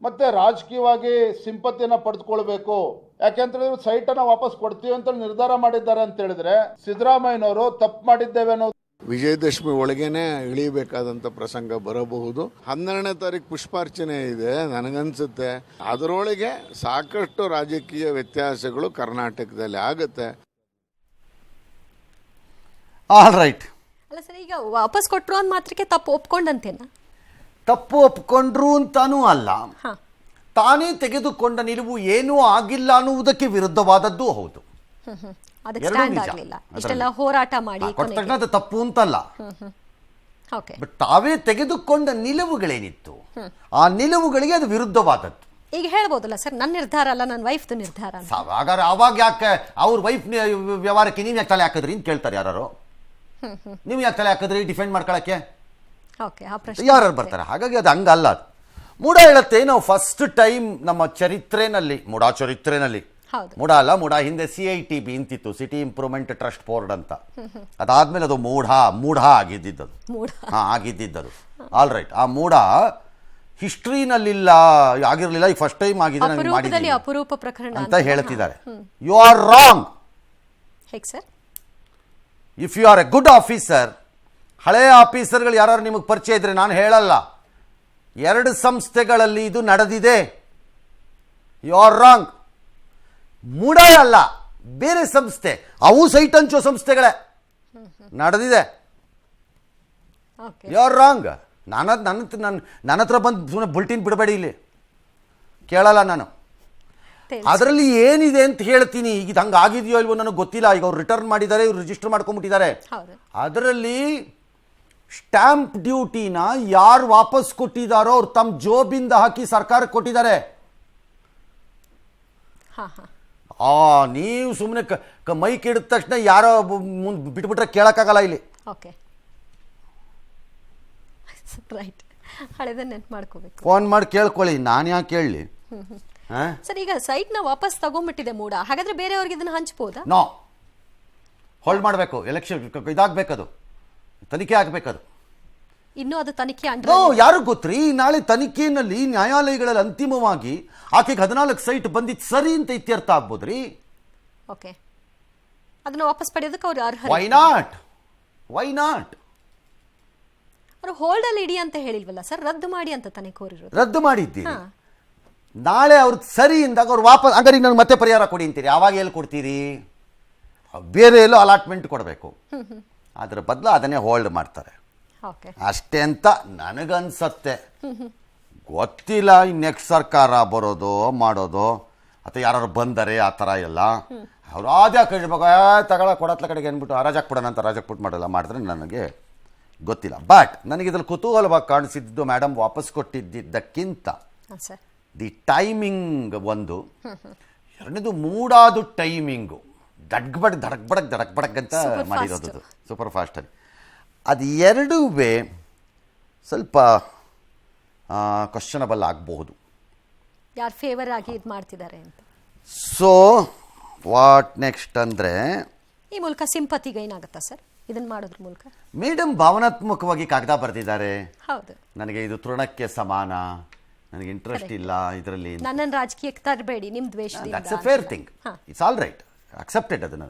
ಮತ್ತೆ ರಾಜಕೀಯವಾಗಿ ಸಿಂಪತಿಯನ್ನ ಪಡೆದುಕೊಳ್ಬೇಕು. ಯಾಕೆಂತ ಸೈಟ್ ಅನ್ನ ವಾಪಸ್ ಕೊಡ್ತೀವಿ ಅಂತ ನಿರ್ಧಾರ ಮಾಡಿದ್ದಾರೆ ಅಂತ ಹೇಳಿದ್ರೆ ಸಿದ್ದರಾಮಯ್ಯನವರು ತಪ್ಪು ಮಾಡಿದ್ದೇವೆ ಅನ್ನೋ ವಿಜಯದಶಮಿ ಒಳಗೇನೆ ಇಳಿಯಬೇಕಾದಂತ ಪ್ರಸಂಗ ಬರಬಹುದು. 12ನೇ ತಾರೀಕು ಪುಷ್ಪಾರ್ಚನೆ ಇದೆ. ನನಗನ್ಸುತ್ತೆ ಅದರೊಳಗೆ ಸಾಕಷ್ಟು ರಾಜಕೀಯ ವ್ಯತ್ಯಾಸಗಳು ಕರ್ನಾಟಕದಲ್ಲಿ ಆಗುತ್ತೆ. All right. ಅಲ್ಲ ಸರ್, ಈಗ ವಾಪಸ್ ಕೊಟ್ರು ಅಂದ ಮಾತ್ರಕ್ಕೆ ತಪ್ಪು ಒಪ್ಕೊಂಡಂತೇನಾ? ತಪ್ಪು ಒಪ್ಕೊಂಡ್ರು ಅಂತಾನೂ ಅಲ್ಲ, ತಾನೇ ತೆಗೆದುಕೊಂಡ ನಿಲುವು ಏನೂ ಆಗಿಲ್ಲ ಅನ್ನುವುದಕ್ಕೆ ವಿರುದ್ಧವಾದದ್ದು ಹೌದು. ಹೋರಾಟ ಮಾಡಿ ಅದು ತಪ್ಪು ಅಂತಲ್ಲ, ಬಟ್ ತಾವೇ ತೆಗೆದುಕೊಂಡ ನಿಲುವುಗಳೇನಿತ್ತು ಆ ನಿಲುವುಗಳಿಗೆ ಅದು ವಿರುದ್ಧವಾದದ್ದು. ಈಗ ಹೇಳ್ಬೋದಲ್ಲ ಸರ್, ನನ್ನ ನಿರ್ಧಾರ ಅಲ್ಲ, ನನ್ನ ವೈಫ್ ನಿರ್ಧಾರ. ಅವಾಗ ಯಾಕೆ ಅವ್ರ ವೈಫ್ ವ್ಯವಹಾರಕ್ಕೆ ನೀವು ಯಾಕೆ ತಲೆ ಹಾಕಿದ್ರಿ ಅಂತ ಕೇಳ್ತಾರೆ ಯಾರು. ನೀವು ಯಾಕೆ ತಲೆ ಹಾಕಿದ್ರಿ ಡಿಫೆಂಡ್ ಮಾಡ್ಕೊಳಕ್ಕೆ? ಯಾರು ಬರ್ತಾರೆ. ಹಾಗಾಗಿ ಅದು ಹಂಗಲ್ಲ. ಅದು ಮೂಡ ಹೇಳುತ್ತೆ, ನಾವು ಫಸ್ಟ್ ಟೈಮ್ ನಮ್ಮ ಚರಿತ್ರೆನಲ್ಲಿ, ಮೂಡಾ ಚರಿತ್ರೆನಲ್ಲಿ, ಮೂಡ ಅಲ್ಲ, ಮೂಡ ಹಿಂದೆ CITB ಇಂತಿತ್ತು, ಸಿಟಿ ಇಂಪ್ರೂವ್ಮೆಂಟ್ ಟ್ರಸ್ಟ್ ಬೋರ್ಡ್ ಅಂತ. ಅದಾದ್ಮೇಲೆ ಅದು ಮೂಢ ಆಗಿದ್ದಿದ್ದದು. ಆಗಿದ್ದಿದ್ದದು. All right. ಆ ಮೂಢ ಹಿಸ್ಟ್ರಿನಲ್ಲಿಲ್ಲ, ಆಗಿರ್ಲಿಲ್ಲ, ಈಗ ಫಸ್ಟ್ ಟೈಮ್ ಆಗಿದೆ, ಅಪರೂಪ ಪ್ರಕರಣ ಅಂತ ಹೇಳ್ತಿದ್ದಾರೆ. You are wrong. If you are a good officer, ಹಳೆಯ ಆಫೀಸರ್ಗಳು ಯಾರು ನಿಮಗೆ ಪರಿಚಯ ಇದ್ರೆ ನಾನು ಹೇಳಲ್ಲ, 2 ಸಂಸ್ಥೆಗಳಲ್ಲಿ ಇದು ನಡೆದಿದೆ. You are wrong. ಮೂಡ ಅಲ್ಲ, ಬೇರೆ ಸಂಸ್ಥೆ, ಅವು ಸೈಟ್ ಹಂಚೋ ಸಂಸ್ಥೆಗಳೇ ನಡೆದಿದೆ. You are wrong. ನನ್ನ ಹತ್ರ ಬಂದು ಬುಲ್ಟಿನ್ ಬಿಡಬೇಡಿ, ಇಲ್ಲಿ ಕೇಳಲ್ಲ ನಾನು. ಅದರಲ್ಲಿ ಏನಿದೆ ಅಂತ ಹೇಳ್ತೀನಿ. ಈಗ ಇದು ಹಂಗೆ ಆಗಿದೆಯೋ ಇಲ್ವೋ ನನಗೆ ಗೊತ್ತಿಲ್ಲ. ಈಗ ಅವ್ರು ರಿಟರ್ನ್ ಮಾಡಿದ್ದಾರೆ, ಇವ್ರು ರಿಜಿಸ್ಟರ್ ಮಾಡ್ಕೊಂಡ್ಬಿಟ್ಟಿದ್ದಾರೆ. ಅದರಲ್ಲಿ ಸ್ಟ್ಯಾಂಪ್ ಡ್ಯೂಟಿನ ಯಾರು ವಾಪಸ್ ಕೊಟ್ಟಿದ್ದಾರೋ ಅವ್ರು ತಮ್ಮ ಜೋಬಿಂದ ಹಾಕಿ ಸರ್ಕಾರಕ್ಕೆ ಕೊಟ್ಟಿದ್ದಾರೆ. ನೀವು ಸುಮ್ಮನೆ ಮೈಕ್ ಹಿಡಿದ ತಕ್ಷಣ ಯಾರೋ ಮುಂದೆ ಬಿಟ್ಬಿಟ್ರೆ ಕೇಳೋಕ್ಕಾಗಲ್ಲ ಇಲ್ಲಿ. Okay, right. ಹಳೆದ ನೆನ್ಪು ಮಾಡ್ಕೋಬೇಕು. ಫೋನ್ ಮಾಡಿ ಕೇಳ್ಕೊಳ್ಳಿ, ನಾನು ಯಾಕೆ ಕೇಳಲಿ? ಸರ್, ಈಗ ಸೈಟ್ನ ವಾಪಸ್ ತಗೊಂಡ್ಬಿಟ್ಟಿದೆ ಮೂಡ, ಹಾಗಾದ್ರೆ ಬೇರೆಯವ್ರಿಗೆ ಇದನ್ನ ಹಂಚ್ಬೋದಾ? ನೋ, ಹೋಲ್ಡ್ ಮಾಡಬೇಕು. ಎಲೆಕ್ಷನ್ ಇದಾಗಬೇಕದು, ತನಿಖೆ ಆಗಬೇಕದು. ಇನ್ನೂ ಅದು ತನಿಖೆ ಯಾರು ಗೊತ್ತ್ರಿ? ನಾಳೆ ತನಿಖೆಯಲ್ಲಿ ನ್ಯಾಯಾಲಯಗಳಲ್ಲಿ ಅಂತಿಮವಾಗಿ ಆಕೆಗೆ 14 ಸೈಟ್ ಬಂದಿದ್ದು ಸರಿ ಅಂತ ಇತ್ಯರ್ಥ ಆಗ್ಬೋದ್ರಿ. ಓಕೆ, ಅದನ್ನ ವಾಪಸ್ ಪಡೆಯೋದಕ್ಕೆ ಅವ್ರು ಅರ್ಹ. Why not? ಅವರು ಹೋಲ್ಡ್ ಅಲ್ಲಿ ಇಡಿ ಅಂತ ಹೇಳಿಲ್ವಲ್ಲ ಸರ್, ರದ್ದು ಮಾಡಿ ಅಂತ ತಾನೇ ಕೋರಿರೋದು. ರದ್ದು ಮಾಡಿದ್ದೀರಿ. ನಾಳೆ ಅವ್ರದ್ದು ಸರಿ ಇಂದಾಗ ಅವ್ರು ವಾಪಸ್, ಹಂಗಾರೆ ನನಗೆ ಮತ್ತೆ ಪರಿಹಾರ ಕೊಡಿ ಅಂತೀರಿ. ಯಾವಾಗ ಎಲ್ಲಿ ಕೊಡ್ತೀರಿ? ಬೇರೆ ಎಲ್ಲೋ ಅಲಾಟ್ಮೆಂಟ್ ಕೊಡಬೇಕು, ಅದರ ಬದಲು ಅದನ್ನೇ ಹೋಲ್ಡ್ ಮಾಡ್ತಾರೆ ಅಷ್ಟೇ ಅಂತ ನನಗನ್ಸತ್ತೆ. ಗೊತ್ತಿಲ್ಲ ನೆಕ್ಸ್ಟ್ ಸರ್ಕಾರ ಬರೋದು ಮಾಡೋದು ಅಥವಾ ಯಾರು ಬಂದರೆ ಆ ಥರ ಎಲ್ಲ ಅವ್ರು ಆದ್ಯಾ ಕಳಿಸ್ಬೇಕು, ತಗೊಳ ಕೊಡತ್ಲ ಕಡೆಗೆ ಅಂದ್ಬಿಟ್ಟು ಹರಾಜಾಕ್ ಬಿಡೋಣ ಅಂತ ಹರಾಜಾಕ್ ಬಿಟ್ಟು ಮಾಡಿದ್ರೆ ನನಗೆ ಗೊತ್ತಿಲ್ಲ. ಬಟ್ ನನಗಿದ್ರಲ್ಲಿ ಕುತೂಹಲವಾಗಿ ಕಾಣಿಸಿದ್ದು ಮೇಡಮ್ ವಾಪಸ್ ಕೊಟ್ಟಿದ್ದಕ್ಕಿಂತ ದಿ ಟೈಮಿಂಗ್ ಒಂದು, ಎರಡನೇದು ಮೂಡಾದು ಟೈಮಿಂಗು ದಡಕ್ ಅಂತ ಮಾಡಿರೋದು ಸೂಪರ್ ಫಾಸ್ಟಲ್ಲಿ. ಅದು ಎರಡೂ ಸ್ವಲ್ಪ ಕ್ವಶನಬಲ್ ಆಗಬಹುದು, ಯಾರು ಫೇವರ್ ಆಗಿ ಇದು ಮಾಡ್ತಿದ್ದಾರೆ ಅಂತ. ಸೊ ವಾಟ್ ನೆಕ್ಸ್ಟ್ ಅಂದರೆ ಈ ಮೂಲಕ ಸಿಂಪತಿಗೆ ಏನಾಗುತ್ತಾ ಸರ್ ಇದನ್ನ ಮಾಡೋದ್ರ ಮೂಲಕ? ಮೇಡಮ್ ಭಾವನಾತ್ಮಕವಾಗಿ ಕಾಗದ ಬರೆದಿದ್ದಾರೆ. ಹೌದು, ನನಗೆ ಇದು ತೃಣಕ್ಕೆ ಸಮಾನ, ನನಗೆ ಇಂಟ್ರೆಸ್ಟ್ ಇಲ್ಲ ಇದರಲ್ಲಿ, ನನ್ನನ್ನು ರಾಜಕೀಯಕ್ಕೆ ತರಬೇಡಿ ನಿಮ್ಮ ದ್ವೇಷದಿಂದ. That's a fair thing, it's all right, accepted ಅದನ್ನು.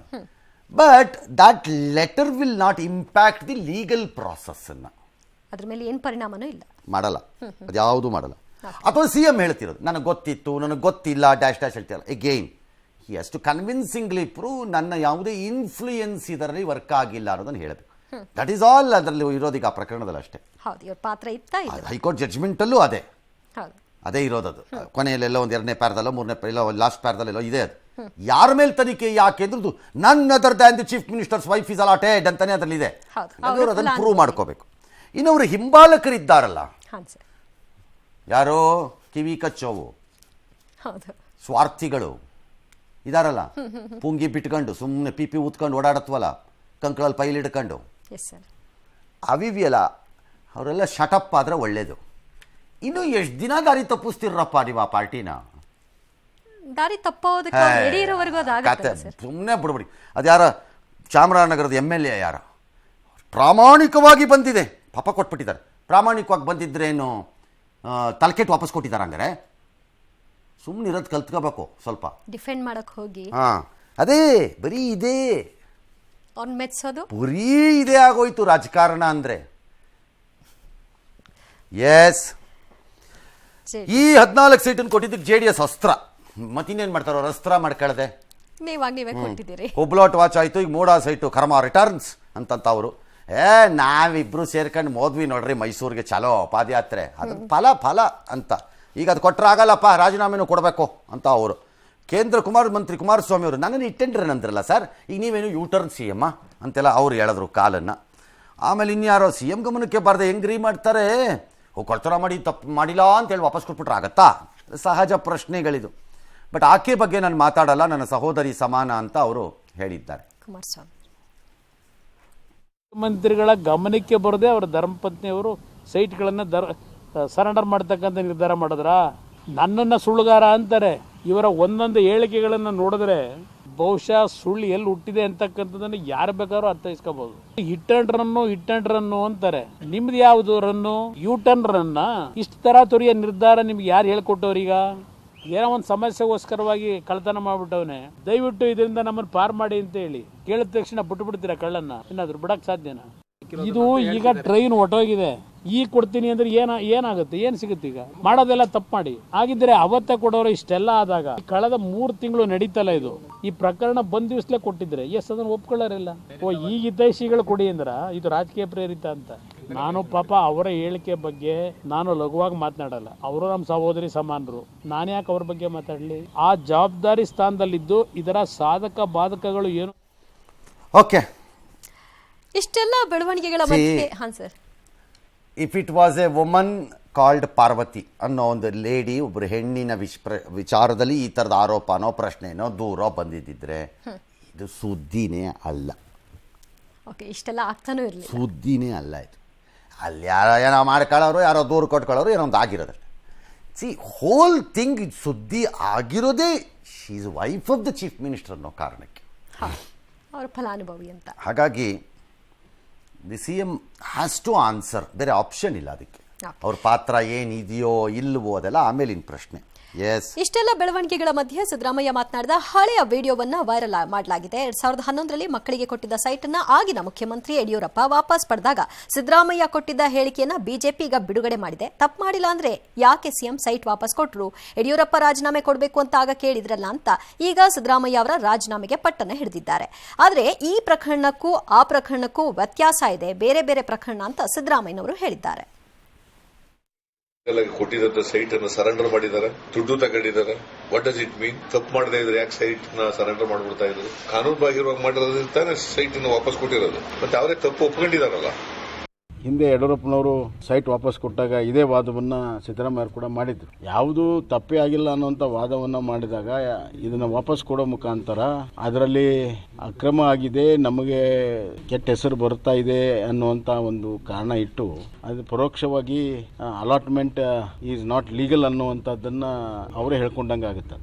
But that letter will not impact the legal process ಅನ್ನು. ಅದ್ರ ಮೇಲೆ ಏನು ಪರಿಣಾಮನೂ ಇಲ್ಲ, ಮಾಡಲ್ಲ, ಅದು ಯಾವುದೂ ಮಾಡಲ್ಲ. ಅಥವಾ ಸಿ ಎಂ ಹೇಳ್ತಿರೋದು ನನಗೆ ಗೊತ್ತಿತ್ತು, ನನಗೆ ಗೊತ್ತಿಲ್ಲ ಡ್ಯಾಶ್ ಹೇಳ್ತಿರಲ್ಲ. Again he has to convincingly prove ನನ್ನ ಯಾವುದೇ ಇನ್ಫ್ಲೂಯೆನ್ಸ್ ಇದರಲ್ಲಿ ವರ್ಕ್ ಆಗಿಲ್ಲ ಅನ್ನೋದನ್ನು ಹೇಳಬೇಕು. ದಟ್ ಈಸ್ ಆಲ್ ಅದರಲ್ಲಿ ಇರೋದೀಗ ಆ ಪ್ರಕರಣದಲ್ಲಿ ಅಷ್ಟೇ. ಹೌದು, ಇವ್ರ ಪಾತ್ರ ಇತ್ತಾ ಇಲ್ಲ. ಹೈಕೋರ್ಟ್ ಜಡ್ಜ್ಮೆಂಟಲ್ಲೂ ಅದೇ ಇರೋದದು. ಕೊನೆಯಲ್ಲೆಲ್ಲ ಒಂದು 2ನೇ ಪ್ಯಾರದಲ್ಲೋ 3ನೇ ಇಲ್ಲ ಲಾಸ್ಟ್ ಪ್ಯಾರದಲ್ಲೆಲ್ಲೋ ಇದೆ ಅದು. ಯಾರ ಮೇಲೆ ತನಿಖೆ ಯಾಕೆ ಅಂದ್ರದ್ದು none other than the chief minister's wife is allotted ಅಂತಾನೆ ಅದರಲ್ಲಿ ಇದೆ. ಅವರು ಅದನ್ನು ಪ್ರೂವ್ ಮಾಡ್ಕೋಬೇಕು. ಇನ್ನು ಅವರು ಹಿಂಬಾಲಕರಿದ್ದಾರಲ್ಲ, ಯಾರೋ ಕಿವಿ ಕಚ್ಚೋವು ಸ್ವಾರ್ಥಿಗಳು ಇದಾರಲ್ಲ, ಪುಂಗಿ ಬಿಟ್ಕೊಂಡು ಸುಮ್ಮನೆ ಪಿ ಊದ್ಕೊಂಡು ಓಡಾಡತ್ವಲ್ಲ, ಕಂಕಳಲ್ಲಿ ಪೈಲ್ ಹಿಡ್ಕೊಂಡು ಅವಿವಿಯಲ್ಲ, ಅವರೆಲ್ಲ ಶಟಪ್ ಆದರೆ ಒಳ್ಳೇದು. ಇನ್ನು ಎಷ್ಟು ದಿನ ದಾರಿ ತಪ್ಪಿಸ್ತಿರಪ್ಪ ನೀವು ಆ ಪಾರ್ಟಿನ? ದಾರಿ ತಪ್ಪೋದಕ್ಕೆ ಸುಮ್ಮನೆ ಬಿಡ್ಬಿಡಿ. ಅದ್ಯಾರ ಚಾಮರಾಜನಗರದ MLA ಯಾರ ಪ್ರಾಮಾಣಿಕವಾಗಿ ಬಂದಿದೆ, ಪಾಪ ಕೊಟ್ಬಿಟ್ಟಿದ್ದಾರೆ. ಪ್ರಾಮಾಣಿಕವಾಗಿ ಬಂದಿದ್ರೇನು ತಲೆಕೆಟ್ಟು ವಾಪಸ್ ಕೊಟ್ಟಿದ್ದಾರೆ? ಹಂಗಾರೆ ಸುಮ್ಮನೆ ಇರೋದು ಕಲ್ತ್ಕೋಬೇಕು, ಸ್ವಲ್ಪ ಡಿಫೆಂಡ್ ಮಾಡಕ್ ಹೋಗಿ. ಅದೇ ಬರೀ ಇದೆ ಅವ್ನು ಮೆಚ್ಚೋದು, ಬರೀ ಇದೇ ಆಗೋಯ್ತು ರಾಜಕಾರಣ ಅಂದರೆ. ಎಸ್, ಈ 14 ಸೀಟನ್ನು ಕೊಟ್ಟಿದ್ದಕ್ಕೆ JDS ಅಸ್ತ್ರ. ಮತ್ತಿನ್ನೇನು ಮಾಡ್ತಾರೋ ಅವ್ರು ಅಸ್ತ್ರ ಮಾಡ್ಕೊಳ್ಳದೆ. ನೀವೇ ಕೊಟ್ಟಿದ್ದೀರಿ. ಹುಬ್ಲಾಟ್ ವಾಚ್ ಆಯಿತು, ಈಗ ಮೂಡಾ ಸೈಟು ಕರ್ಮ ರಿಟರ್ನ್ಸ್ ಅಂತಂತ ಅವರು. ನಾವಿಬ್ರು ಸೇರ್ಕೊಂಡು ಮೋದ್ವಿ ನೋಡ್ರಿ ಮೈಸೂರಿಗೆ, ಚಲೋ ಪಾದಯಾತ್ರೆ, ಅದು ಫಲ ಅಂತ. ಈಗ ಅದು ಕೊಟ್ಟರೆ ಆಗಲ್ಲಪ್ಪ, ರಾಜೀನಾಮೆನೂ ಕೊಡಬೇಕು ಅಂತ ಅವರು. ಕೇಂದ್ರ ಮಂತ್ರಿ ಕುಮಾರಸ್ವಾಮಿ ಅವರು ನನ್ನನ್ನು ಇಟ್ಟೆಂಡ್ರೇನಂದ್ರಲ್ಲ ಸರ್, ಈಗ ನೀವೇನು ಯೂಟರ್ನ್ CM ಅಂತೆಲ್ಲ ಅವ್ರು ಹೇಳಿದ್ರು ಕಾಲನ್ನು. ಆಮೇಲೆ ಇನ್ಯಾರೋ CM ಗಮನಕ್ಕೆ ಬಾರದೆ ಹೆಂಗ್ರಿ ಮಾಡ್ತಾರೆ, ಕೊಡ್ತಾರ ಮಾಡಿ ತಪ್ಪು ಮಾಡಿಲ್ಲ ಅಂತೇಳಿ ವಾಪಸ್ ಕೊಟ್ಬಿಟ್ರೆ ಆಗತ್ತಾ? ಸಹಜ ಪ್ರಶ್ನೆಗಳಿದು. ಬಟ್ ಆಕೆ ಬಗ್ಗೆ ನಾನು ಮಾತಾಡಲ್ಲ, ನನ್ನ ಸಹೋದರಿ ಸಮಾನ ಅಂತ ಅವರು ಹೇಳಿದ್ದಾರೆ. ಕುಮಾರಸ್ವಾಮಿ ಮಂತ್ರಿಗಳ ಗಮನಕ್ಕೆ ಬರದೆ ಅವರ ಧರ್ಮಪತ್ನಿಯವರು ಸೈಟ್ಗಳನ್ನು ಸರೆಂಡರ್ ಮಾಡ್ತಕ್ಕಂಥ ನಿರ್ಧಾರ ಮಾಡಿದ್ರ? ನನ್ನನ್ನು ಸುಳ್ಳುಗಾರ ಅಂತಾರೆ. ಇವರ ಒಂದೊಂದು ಹೇಳಿಕೆಗಳನ್ನು ನೋಡಿದ್ರೆ ಬಹುಶಃ ಸುಳ್ಳು ಎಲ್ಲಿ ಹುಟ್ಟಿದೆ ಅಂತಕ್ಕಂಥದ್ದನ್ನು ಯಾರು ಬೇಕಾದ್ರೂ ಅರ್ಥೈಸ್ಕೋಬಹುದು. ಹಿಟ್ ಅಂಡ್ ರನ್ನು ಅಂತಾರೆ. ನಿಮ್ದು ಯಾವುದು ರನ್ನು? ಯೂಟರ್ನ್ ರನ್ನ? ಇಷ್ಟು ತರಾತುರಿಯ ನಿರ್ಧಾರ ನಿಮ್ಗೆ ಯಾರು ಹೇಳ್ಕೊಟ್ಟವ್ರೀಗ? ಏನೋ ಒಂದು ಸಮಸ್ಯೆಗೋಸ್ಕರವಾಗಿ ಕಳ್ತನ ಮಾಡ್ಬಿಟ್ಟವನೆ, ದಯವಿಟ್ಟು ಇದರಿಂದ ನಮ್ಮನ್ನು ಪಾರ್ ಮಾಡಿ ಅಂತ ಹೇಳಿ ಕೇಳಿದ ತಕ್ಷಣ ಬಿಟ್ಬಿಡ್ತೀರಾ ಕಳ್ಳನ್ನ? ಏನಾದ್ರು ಬಿಡಕ್ ಸಾಧ್ಯನಾ? ಇದು ಈಗ ಟ್ರೈನ್ ಹೊಟ್ಟೋಗಿದೆ, ಈಗ ಕೊಡ್ತೀನಿ ಅಂದ್ರೆ ಏನಾಗುತ್ತೆ? ಏನ್ ಸಿಗುತ್ತೆ? ಈಗ ಮಾಡೋದೆಲ್ಲ ತಪ್ಪು ಮಾಡಿ ಆಗಿದ್ರೆ ಅವತ್ತೇ ಕೊಡೋರು. ಇಷ್ಟೆಲ್ಲ ಆದಾಗ ಕಳೆದ 3 ತಿಂಗಳು ನಡೀತಲ್ಲ ಇದು, ಈ ಪ್ರಕರಣ ಬಂದ್ ದಿವಸಲೇ ಕೊಟ್ಟಿದ್ರೆ ಅದನ್ನ ಒಪ್ಕೊಳ್ಳೋರಿಲ್ಲ. ಈಗ ಹಿತೈಷಿಗಳು ಕೊಡಿ ಅಂದ್ರ ಇದು ರಾಜಕೀಯ ಪ್ರೇರಿತ ಅಂತ. ನಾನು ಪಾಪ ಅವರ ಹೇಳಿಕೆ ಬಗ್ಗೆ ನಾನು ಲಘುವಾಗಿ ಮಾತನಾಡಲ್ಲ. ಅವರು ನಮ್ಮ ಸಹೋದರಿ ಸಮಾನರು, ನಾನು ಯಾಕೆ ಅವ್ರ ಬಗ್ಗೆ ಮಾತಾಡಲಿ? ಆ ಜವಾಬ್ದಾರಿ ಸ್ಥಾನದಲ್ಲಿದ್ದು ಇದರ ಸಾಧಕ ಬಾಧಕಗಳು ಏನು? ಓಕೆ, ಇಷ್ಟೆಲ್ಲ ಬೆಳವಣಿಗೆಗಳ ಮಧ್ಯೆ sir, if it was A woman called Parvati ಅನ್ನೋ ಒಂದು ಲೇಡಿ, ಒಬ್ಬರು ಹೆಣ್ಣಿನ ವಿಚಾರದಲ್ಲಿ ಈ ಥರದ ಆರೋಪನೋ ಪ್ರಶ್ನೆನೋ ದೂರೋ ಬಂದಿದ್ದಿದ್ರೆ ಇದು ಸುದ್ದಿನೇ ಅಲ್ಲ. ಓಕೆ, ಇಷ್ಟೆಲ್ಲ ಆಗ್ತಾನೂ ಇರಲಿಲ್ಲ. ಸುದ್ದಿನೇ ಅಲ್ಲ ಇದು. ಅಲ್ಲಿ ಯಾರೋ ಏನೋ ಮಾಡ್ಕೊಳ್ಳೋರು, ಯಾರೋ ದೂರು ಕೊಟ್ಕೊಳ್ಳೋರು, ಏನೋ ಒಂದು ಆಗಿರೋದಲ್ಲ. ಸಿ ಹೋಲ್ ಥಿಂಗ್ ಸುದ್ದಿ ಆಗಿರೋದೇ she is wife of the chief minister ಅನ್ನೋ ಕಾರಣಕ್ಕೆ. ಅವ್ರ ಫಲಾನುಭವಿ ಅಂತ. ಹಾಗಾಗಿ the C M has to answer. ಬೇರೆ ಆಪ್ಷನ್ ಇಲ್ಲ ಅದಕ್ಕೆ. ಅವ್ರ ಪಾತ್ರ ಏನಿದೆಯೋ ಇಲ್ವೋ ಅದೆಲ್ಲ ಆಮೇಲಿನ ಪ್ರಶ್ನೆ. ಇಷ್ಟೆಲ್ಲ ಬೆಳವಣಿಗೆಗಳ ಮಧ್ಯೆ ಸಿದ್ದರಾಮಯ್ಯ ಮಾತನಾಡಿದ ಹಳೆಯ ವಿಡಿಯೋವನ್ನ ವೈರಲ್ ಮಾಡಲಾಗಿದೆ. 2011ರಲ್ಲಿ ಮಕ್ಕಳಿಗೆ ಕೊಟ್ಟಿದ್ದ ಸೈಟ್ ಅನ್ನ ಆಗಿನ ಮುಖ್ಯಮಂತ್ರಿ ಯಡಿಯೂರಪ್ಪ ವಾಪಸ್ ಪಡೆದಾಗ ಸಿದ್ದರಾಮಯ್ಯ ಕೊಟ್ಟಿದ್ದ ಹೇಳಿಕೆಯನ್ನ ಬಿಜೆಪಿ ಈಗ ಬಿಡುಗಡೆ ಮಾಡಿದೆ. ತಪ್ಪು ಮಾಡಿಲ್ಲ ಅಂದ್ರೆ ಯಾಕೆ ಸಿಎಂ ಸೈಟ್ ವಾಪಸ್ ಕೊಟ್ಟರು? ಯಡಿಯೂರಪ್ಪ ರಾಜೀನಾಮೆ ಕೊಡಬೇಕು ಅಂತ ಆಗ ಕೇಳಿದ್ರಲ್ಲ ಅಂತ ಈಗ ಸಿದ್ದರಾಮಯ್ಯ ಅವರ ರಾಜೀನಾಮೆಗೆ ಪಟ್ಟನ್ನ ಹಿಡಿದಿದ್ದಾರೆ. ಆದ್ರೆ ಈ ಪ್ರಕರಣಕ್ಕೂ ಆ ಪ್ರಕರಣಕ್ಕೂ ವ್ಯತ್ಯಾಸ ಇದೆ, ಬೇರೆ ಬೇರೆ ಪ್ರಕರಣ ಅಂತ ಸಿದ್ದರಾಮಯ್ಯನವರು ಹೇಳಿದ್ದಾರೆ. ಕೊಟ್ಟಿದ್ದ ಸೈಟ್ ಅನ್ನು ಸರೆಂಡರ್ ಮಾಡಿದ್ದಾರೆ, ದುಡ್ಡು ತಗೊಂಡಿದ್ದಾರೆ. What does it mean? ತಪ್ಪು ಮಾಡದೇ ಇದ್ರೆ ಯಾಕೆ ಸೈಟ್ ನ ಸರೆಂಡರ್ ಮಾಡ್ಬಿಡ್ತಾ ಇದ್ರು? ಕಾನೂನು ಬಾಹಿರವಾಗಿ ಮಾಡಿರೋದ್ರಿಂದ ಸೈಟ್ ಅನ್ನು ವಾಪಸ್ ಕೊಟ್ಟಿರೋದು. ಮತ್ತೆ ಅವರೇ ತಪ್ಪು ಒಪ್ಕೊಂಡಿದಾರಲ್ಲ. ಹಿಂದೆ ಯಡಿಯೂರಪ್ಪನವರು ಸೈಟ್ ವಾಪಸ್ ಕೊಟ್ಟಾಗ ಇದೇ ವಾದವನ್ನ ಸಿದ್ದರಾಮಯ್ಯ ಕೂಡ ಮಾಡಿದ್ರು. ಯಾವುದು ತಪ್ಪೇ ಆಗಿಲ್ಲ ಅನ್ನುವಂಥ ವಾದವನ್ನ ಮಾಡಿದಾಗ ಇದನ್ನ ವಾಪಸ್ ಕೊಡೋ ಮುಖಾಂತರ ಅದರಲ್ಲಿ ಅಕ್ರಮ ಆಗಿದೆ, ನಮಗೆ ಕೆಟ್ಟ ಹೆಸರು ಬರ್ತಾ ಇದೆ ಅನ್ನುವಂಥ ಒಂದು ಕಾರಣ ಇಟ್ಟು ಅದು ಪರೋಕ್ಷವಾಗಿ ಅಲಾಟ್ಮೆಂಟ್ ಈಸ್ ನಾಟ್ ಲೀಗಲ್ ಅನ್ನುವಂಥದ್ದನ್ನ ಅವರೇ ಹೇಳ್ಕೊಂಡಂಗೆ ಆಗುತ್ತೆ.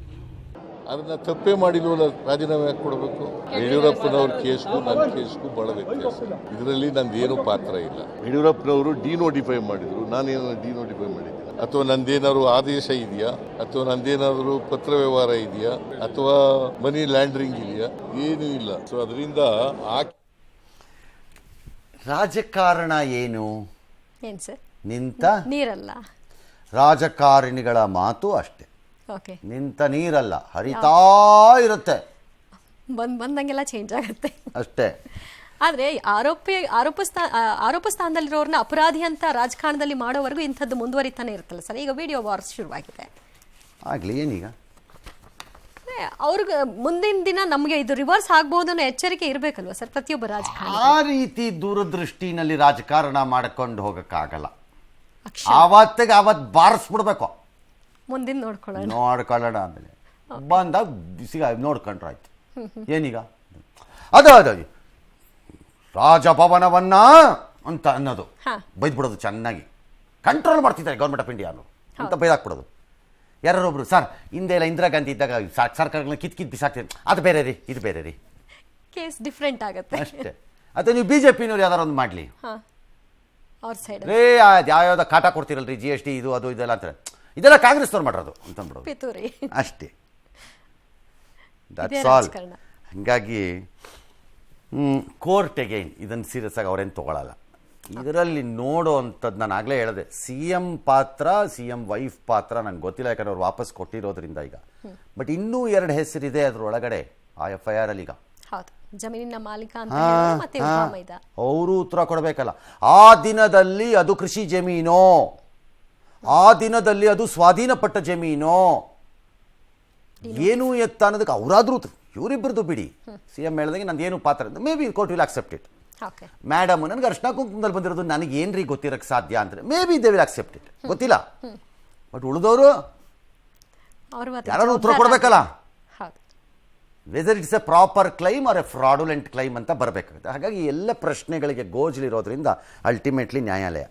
ಅದನ್ನ ತಪ್ಪೇ ಮಾಡಿಲ್ವಲ್ಲ, ರಾಜೀನಾಮೆ ಯಾಕೆ ಕೊಡಬೇಕು? ಯಡಿಯೂರಪ್ಪನವ್ರ ಕೇಸ್ಗೂ ನನ್ನ ಕೇಸ್ಗೂ ಬಹಳ ವ್ಯತ್ಯಾಸ. ಇದರಲ್ಲಿ ನಂದೇನು ಪಾತ್ರ ಇಲ್ಲ. ಯಡಿಯೂರಪ್ಪನವರು ಡಿನೋಟಿಫೈ ಮಾಡಿದ್ರು, ನಾನೇನು ಡಿನೋಟಿಫೈ ಮಾಡಿದ್ದೀನಿ? ಅಥವಾ ನಂದೇನಾದ್ರು ಆದೇಶ ಇದೆಯಾ? ಅಥವಾ ನಂದೇನಾದ್ರು ಪತ್ರ ವ್ಯವಹಾರ ಇದೆಯಾ? ಅಥವಾ ಮನಿ ಲ್ಯಾಂಡ್ರಿಂಗ್ ಇದೆಯಾ? ಏನೂ ಇಲ್ಲ. ಸೊ ಅದರಿಂದ ರಾಜಕಾರಣ ಏನು? ಏನ್ ಸರ್? ನಿಂತ ನೀರಲ್ಲ. ರಾಜಕಾರಣಿಗಳ ಮಾತು ಅಷ್ಟೇ. ನಿಂತ ನೀರಲ್ಲ, ಹರಿತಾ ಇರುತ್ತೆ, ಬಂದಂಗೆಲ್ಲ ಚೇಂಜ್ ಆಗುತ್ತೆ ಅಷ್ಟೇ. ಆದ್ರೆ ಆರೋಪ ಸ್ಥಾನದಲ್ಲಿರೋರ್ನ ಅಪರಾಧಿ ಅಂತ ರಾಜಕಾರಣದಲ್ಲಿ ಮಾಡೋವರೆಗೂ ಇಂಥದ್ದು ಮುಂದುವರಿತಾನೆ ಇರುತ್ತಲ್ಲ ಸರ್. ಈಗ ವಿಡಿಯೋ ವಾರ್ಸ್ ಶುರುವಾಗಿದೆ. ಆಗ್ಲಿ, ಏನೀಗ ಅವ್ರಿಗೆ ಮುಂದಿನ ದಿನ ನಮಗೆ ಇದು ರಿವರ್ಸ್ ಆಗ್ಬಹುದು ಅನ್ನೋ ಎಚ್ಚರಿಕೆ ಇರಬೇಕಲ್ವಾ ಸರ್ ಪ್ರತಿಯೊಬ್ಬ ರಾಜಕಾರಣಿ? ಆ ರೀತಿ ದೂರದೃಷ್ಟಿನಲ್ಲಿ ರಾಜಕಾರಣ ಮಾಡ್ಕೊಂಡು ಹೋಗಕ್ಕಾಗಲ್ಲ. ಆವತ್ತಿಗೆ ಅವತ್ತು ಬಾರಿಸ್ಬಿಡ್ಬೇಕು. ಮುಂದಿನ ನೋಡ್ಕೊಳ್ಳೋಣ, ಆಮೇಲೆ ಬಂದಾಗ ಬಿಸಿಗ ನೋಡ್ಕೊಂಡ್ರೆ ಆಯ್ತು. ಏನೀಗ ಅದು ರಾಜಭವನವನ್ನ ಅಂತ ಅನ್ನೋದು ಬೈದ್ಬಿಡೋದು, ಚೆನ್ನಾಗಿ ಕಂಟ್ರೋಲ್ ಮಾಡ್ತಿದ್ದಾರೆ ಗೌರ್ಮೆಂಟ್ ಆಫ್ ಇಂಡಿಯಾ ಅಂತ ಬೈದಾಕ್ಬಿಡೋದು. ಯಾರೊಬ್ರು ಸರ್ ಹಿಂದೆ ಎಲ್ಲ ಇಂದಿರಾ ಗಾಂಧಿ ಇದ್ದಾಗ ಸರ್ಕಾರಗಳನ್ನ ಕಿತ್ ಬಿಸಾಕ್ತಿದ್ರು, ಅದು ಬೇರೆ ರೀ, ಇದು ಬೇರೆ ರೀ, ಕೇಸ್ ಡಿಫ್ರೆಂಟ್ ಆಗುತ್ತೆ ಅಷ್ಟೇ. ಅಥವಾ ನೀವು ಬಿಜೆಪಿನವ್ರು ಯಾವ್ದಾರು ಒಂದು ಮಾಡಲಿ, ರೇ ಯಾವ್ಯಾವ್ದು ಕಾಟ ಕೊಡ್ತಿರಲ್ರಿ, GST ಇದು ಅದು ಇದೆಲ್ಲ ಅಂತಾರೆ, ಇದೆಲ್ಲ ಕಾಂಗ್ರೆಸ್ನವ್ರು ಮಾಡಿರೋದು ಅಂತಂದ್ಬಿಡೋದು ಅಷ್ಟೇ. That's all. ಹಾಗಾಗಿ ಕೋರ್ಟ್ ಅಗೈನ್ ಇದನ್ನು ಸೀರಿಯಸ್ ಆಗಿ ಅವ್ರೇನು ತೊಗೊಳಲ್ಲ. ಇದರಲ್ಲಿ ನೋಡೋ ಅಂಥದ್ದು ನಾನು ಆಗಲೇ ಹೇಳಿದೆ, CM ಪಾತ್ರ, CM ವೈಫ್ ಪಾತ್ರ ನಂಗೆ ಗೊತ್ತಿಲ್ಲ, ಯಾಕಂದ್ರೆ ಅವ್ರು ವಾಪಸ್ ಕೊಟ್ಟಿರೋದ್ರಿಂದ ಈಗ. ಬಟ್ ಇನ್ನೂ 2 ಹೆಸರಿದೆ ಅದರೊಳಗಡೆ ಆ FIR ಅಲ್ಲಿ. ಈಗ ಜಮೀನಿನ ಮಾಲೀಕ ಅವರು ಉತ್ತರ ಕೊಡಬೇಕಲ್ಲ. ಆ ದಿನದಲ್ಲಿ ಅದು ಕೃಷಿ ಜಮೀನೋ, ಆ ದಿನದಲ್ಲಿ ಅದು ಸ್ವಾಧೀನಪಟ್ಟ ಜಮೀನೋ, ಏನು ಎತ್ತ ಅನ್ನೋದಕ್ಕೆ ಅವರಾದ್ರೂ ಇವರಿಬ್ಬರದು ಬಿಡಿ. CM ಹೇಳ್ದಂಗೆ ನಂದೇನು ಪಾತ್ರ, may be court will accept it. Madam ನನಗೆ ಅರ್ಶನ ಕುಂಕುಮದಲ್ಲಿ ಬಂದಿರೋದು ನನಗೆ ಏನ್ರಿ ಗೊತ್ತಿರಕ್ಕೆ ಸಾಧ್ಯ ಅಂದರೆ may be they will accept it, ಗೊತ್ತಿಲ್ಲ. ಬಟ್ ಉಳಿದವರು ಯಾರು ಉತ್ತರ ಕೊಡಬೇಕಲ್ಲ. Whether it's a proper claim or a fraudulent claim ಅಂತ ಬರಬೇಕಾಗುತ್ತೆ. ಹಾಗಾಗಿ ಎಲ್ಲ ಪ್ರಶ್ನೆಗಳಿಗೆ ಗೋಜಲಿರೋದ್ರಿಂದ ಅಲ್ಟಿಮೇಟ್ಲಿ ನ್ಯಾಯಾಲಯ